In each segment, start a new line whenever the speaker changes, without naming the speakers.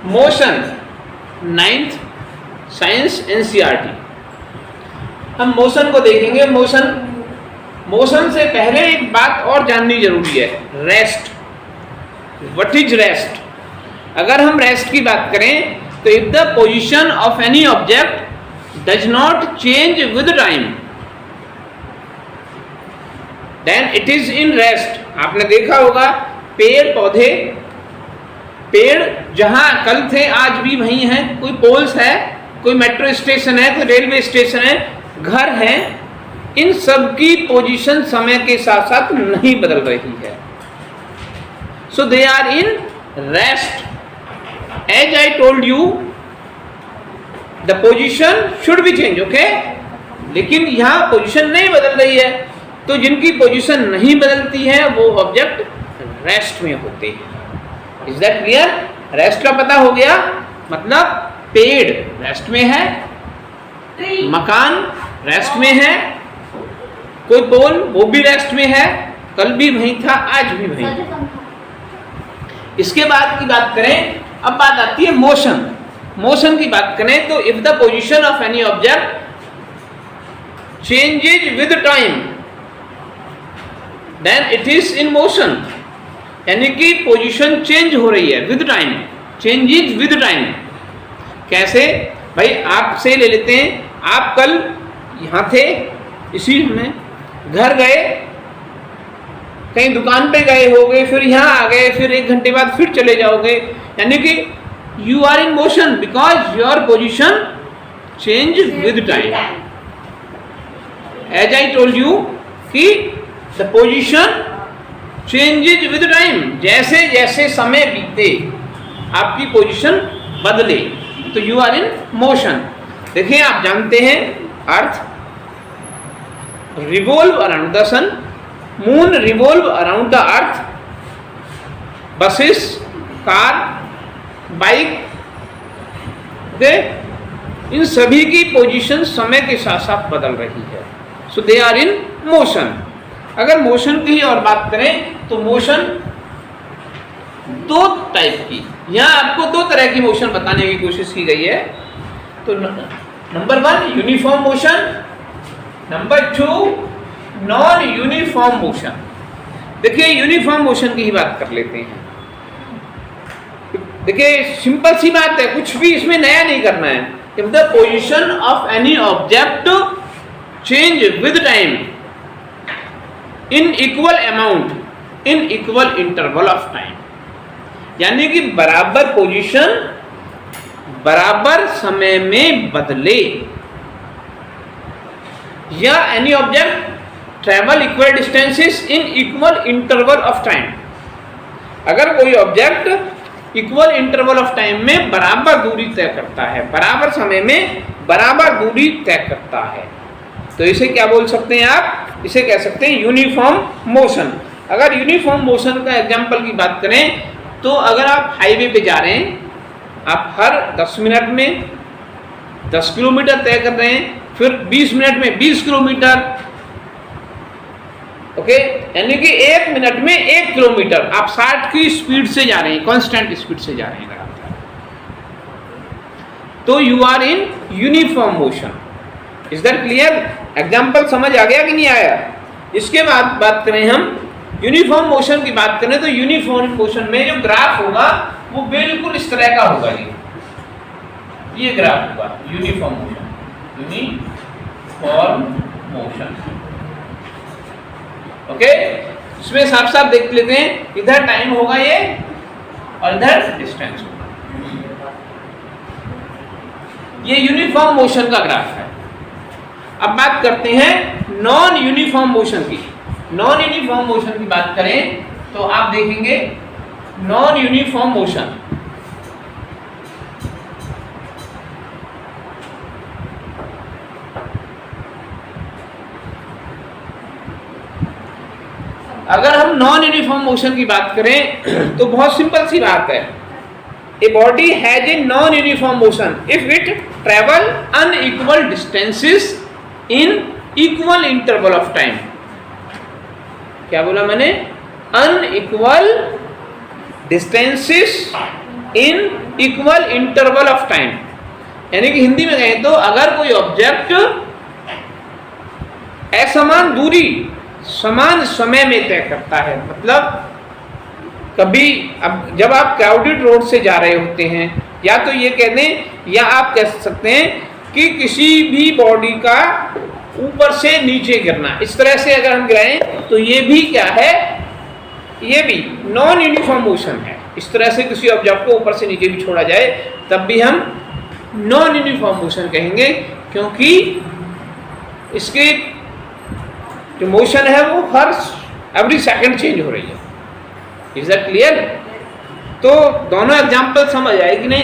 Motion, 9th science NCERT. हम motion को देखेंगे। मोशन से पहले एक बात और जाननी जरूरी है, रेस्ट। What is rest? अगर हम रेस्ट की बात करें तो if the position of any object does not change with time then it is in rest. आपने देखा होगा पेड़ पौधे, पेड़ जहां कल थे आज भी वहीं हैं। कोई पोल्स है, कोई मेट्रो स्टेशन है, कोई रेलवे स्टेशन है, घर है, इन सब की पोजीशन समय के साथ साथ नहीं बदल रही है। So they are in rest. As I told you, the position should be changed, okay? लेकिन यहाँ पोजीशन नहीं बदल रही है, तो जिनकी पोजीशन नहीं बदलती है वो ऑब्जेक्ट रेस्ट में होते हैं। Is that clear? रेस्ट का पता हो गया, मतलब पेड़ रेस्ट में है, मकान रेस्ट में है, कोई पोल वो भी रेस्ट में है, कल भी वहीं था आज भी वहीं है। इसके बाद की बात करें, अब बात आती है मोशन। मोशन की बात करें तो if the position of any object changes with time then it is in motion. यानी कि पोजीशन चेंज हो रही है with time, changes with time. कैसे भाई? आपसे ले लेते हैं, आप कल यहाँ थे, इसी में घर गए, कहीं दुकान पे गए होगे, फिर यहाँ आ गए, फिर 1 घंटे बाद फिर चले जाओगे। यानी कि you are in motion because your position change with time. As I told you कि the position changes with time. जैसे जैसे समय बीते आपकी पोजीशन बदले तो यू आर इन मोशन। देखिए, आप जानते हैं earth revolve around the sun, moon revolve around the earth, buses, car, bike, इन सभी की पोजीशन समय के साथ साथ बदल रही है। So they are in motion. अगर मोशन की और बात करें तो मोशन 2 टाइप की, यहाँ आपको 2 तरह की मोशन बताने की कोशिश की गई है। तो number 1 uniform motion, number 2 non uniform motion. देखिए, यूनिफॉर्म मोशन की ही बात कर लेते हैं। देखिए, सिंपल सी बात है, कुछ भी इसमें नया नहीं करना है। If the position of any object change with time in equal amount in equal interval of time, यानी कि बराबर पोजीशन बराबर समय में बदले, या any object travel equal distances in equal interval of time. अगर कोई object equal interval of time में बराबर दूरी तय करता है, बराबर समय में बराबर दूरी तय करता है, तो इसे क्या बोल सकते हैं आप? इसे कह सकते हैं यूनिफॉर्म मोशन। अगर यूनिफॉर्म मोशन का एग्जांपल की बात करें तो अगर आप हाईवे पे जा रहे हैं, आप हर 10 मिनट में 10 किलोमीटर तय कर रहे हैं, फिर 20 मिनट में 20 किलोमीटर, ओके, यानी कि 1 मिनट में 1 किलोमीटर आप 60 की स्पीड से जा रहे हैं, कांस्टेंट स्पीड से जा रहे हैं, तो you are in uniform motion. Is that clear? Example समझ आ गया कि नहीं आया? इसके बाद बात करें हम यूनिफॉर्म मोशन की बात करें तो यूनिफॉर्म मोशन में जो ग्राफ होगा वो बिल्कुल इस तरह का होगा। ये ग्राफ होगा uniform motion, uniform motion, okay. इसमें साफ साफ देख लेते हैं, इधर टाइम होगा ये और इधर डिस्टेंस होगा। ये यूनिफॉर्म मोशन का ग्राफ है। अब बात करते हैं नॉन यूनिफॉर्म मोशन की। नॉन यूनिफॉर्म मोशन की बात करें तो आप देखेंगे नॉन यूनिफॉर्म मोशन, अगर हम नॉन यूनिफॉर्म मोशन की बात करें तो बहुत सिंपल सी बात है। A body has a non uniform motion if it travel unequal distances in equal interval of time. क्या बोला मैंने? Unequal distances in equal interval of time, यानी कि हिंदी में कहें तो अगर कोई ऑब्जेक्ट असमान दूरी समान समय में तय करता है, मतलब कभी अब जब आप क्राउडेड रोड से जा रहे होते हैं, या तो ये कह दें या आप कह सकते हैं कि किसी भी बॉडी का ऊपर से नीचे गिरना, इस तरह से अगर हम गिराएं तो ये भी क्या है, ये भी नॉन यूनिफॉर्म मोशन है। इस तरह से किसी ऑब्जेक्ट को ऊपर से नीचे भी छोड़ा जाए तब भी हम नॉन यूनिफॉर्म मोशन कहेंगे, क्योंकि इसके जो मोशन है वो हर एवरी सेकंड चेंज हो रही है। Is that clear? तो दोनों एग्जाम्पल समझ आए कि नहीं?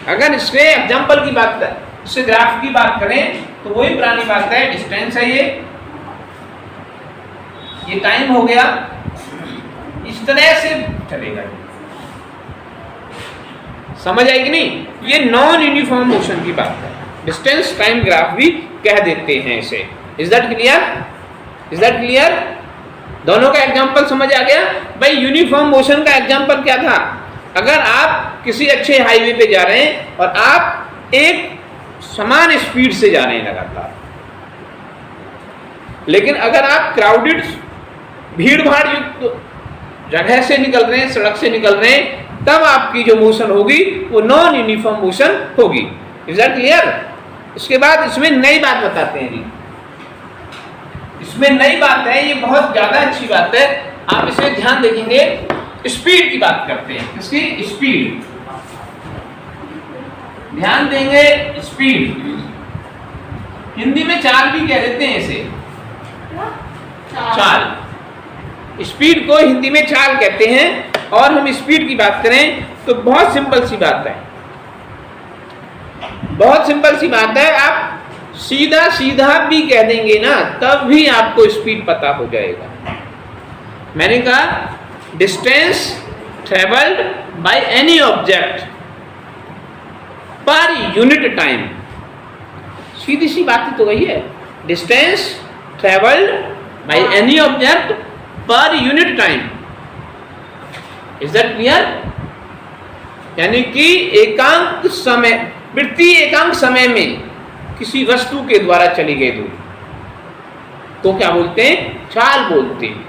अगर इसके एग्जाम्पल की बात करें, इससे ग्राफ की बात करें तो वही पुरानी बात है, डिस्टेंस है ये टाइम हो गया, इस तरह से चलेगा। समझ आई कि नहीं? ये नॉन यूनिफॉर्म मोशन की बात है, डिस्टेंस टाइम ग्राफ भी कह देते हैं इसे। Is that clear? Is that clear? दोनों का एग्जाम्पल समझ आ गया? भाई यूनिफॉर्म मोशन का एग्जाम्पल क्या था? अगर आप किसी अच्छे हाईवे पे जा रहे हैं और आप एक समान स्पीड से जा रहे हैं लगातार, लेकिन अगर आप क्राउडेड भीड़ भाड़ युक्त जगह से निकल रहे हैं, सड़क से निकल रहे हैं, तब आपकी जो मोशन होगी वो नॉन यूनिफॉर्म मोशन होगी। Is that clear? इसके बाद इसमें नई बात बताते हैं जी, इसमें नई बात है, ये बहुत ज्यादा अच्छी बात है, आप इसे ध्यान देखेंगे। स्पीड की बात करते हैं, किसकी? स्पीड। ध्यान देंगे, स्पीड हिंदी में चाल भी कह देते हैं इसे, चाल। स्पीड को हिंदी में चाल कहते हैं। और हम स्पीड की बात करें तो बहुत सिंपल सी बात है, बहुत सिंपल सी बात है, आप सीधा सीधा भी कह देंगे ना तब भी आपको स्पीड पता हो जाएगा। मैंने कहा distance travelled by any object per unit time, सीधी सी बात तो वही है, distance travelled by any object per unit time. Is that clear? यानी कि एकांक समय, प्रति एकांक समय में किसी वस्तु के द्वारा चली गई दूरी तो क्या बोलते हैं? चाल बोलते हैं,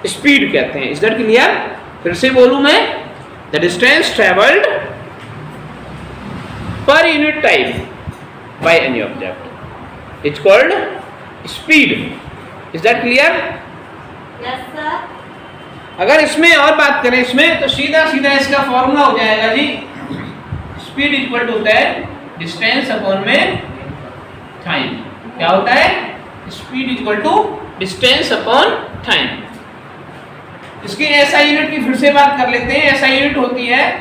स्पीड कहते हैं। Is that clear? फिर से बोलूं मैं, द डिस्टेंस ट्रेवल्ड पर unit time bye any object is called speed. Is that clear?
Yes sir.
अगर इसमें और बात करें इसमें तो सीधा सीधा इसका फॉर्मूला हो जाएगा जी, स्पीड इक्वल टू होता है डिस्टेंस अपॉन में टाइम। क्या होता है? Speed equal to distance upon time. इसकी एसआई यूनिट की फिर से बात कर लेते हैं। एसआई यूनिट होती है,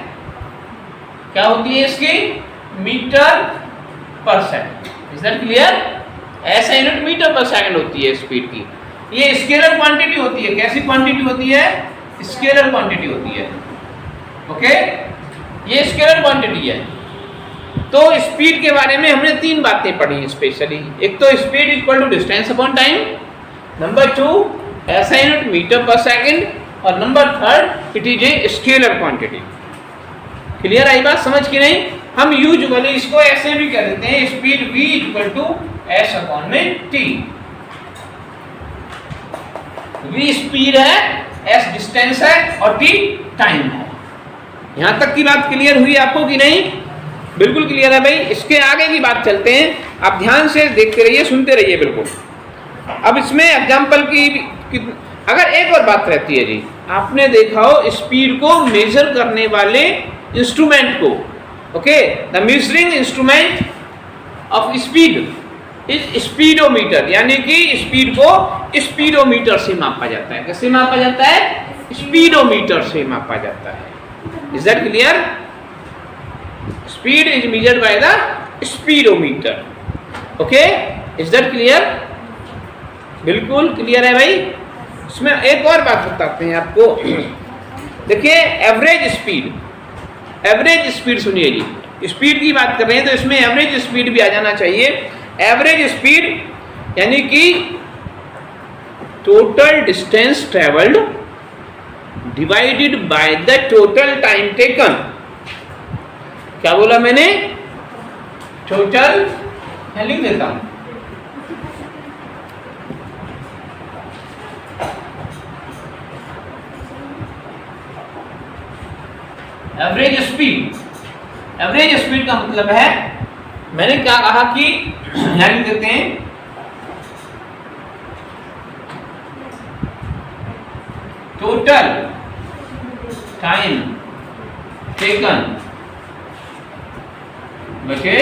क्या होती है इसकी? Metre per second. Is that clear? SI unit metre per second होती है स्पीड की। ये स्केलर क्वांटिटी होती है। कैसी क्वांटिटी होती है? स्केलर क्वांटिटी होती है। ओके, ये स्केलर क्वांटिटी है। तो स्पीड के बारे में हमने तीन बातें पढ़ी स्पेशली। एक तो speed equal to distance upon time, number 2 SI unit metre per second, और number 3 it is a scalar quantity. Clear आई बात समझ की नहीं? हम यूजुअली इसको ऐसे भी कह देते हैं, speed v equal to S upon में टी। v स्पीड है, s डिस्टेंस है और t टाइम है। यहां तक की बात क्लियर हुई आपको कि नहीं? बिल्कुल क्लियर है भाई। इसके आगे की बात चलते हैं, आप ध्यान से देखते रहिए, सुनते रहिए बिल्कुल। अब इसमें एग्जाम्पल की अगर एक और बात रहती है जी, आपने देखा हो स्पीड को मेजर करने वाले इंस्ट्रूमेंट को, okay, the measuring instrument of speed is speedometer, यानी कि स्पीड को स्पीडोमीटर से मापा जाता है। कैसे मापा जाता है? स्पीडोमीटर से मापा जाता है। Is that clear? Speed is measured by the speedometer. Okay, is that clear? बिल्कुल क्लियर है भाई। इसमें एक और बात बताते हैं आपको। देखिए एवरेज स्पीड, एवरेज स्पीड सुनिए जी, स्पीड की बात कर रहे हैं तो इसमें एवरेज स्पीड भी आ जाना चाहिए। एवरेज स्पीड यानी कि total distance travelled divided by the total time taken. क्या बोला मैंने? टोटल, मैं लिख देता हूं, एवरेज स्पीड। एवरेज स्पीड का मतलब है, मैंने क्या कहा कि यहां लिख देते हैं, टोटल टाइम टेकन बचे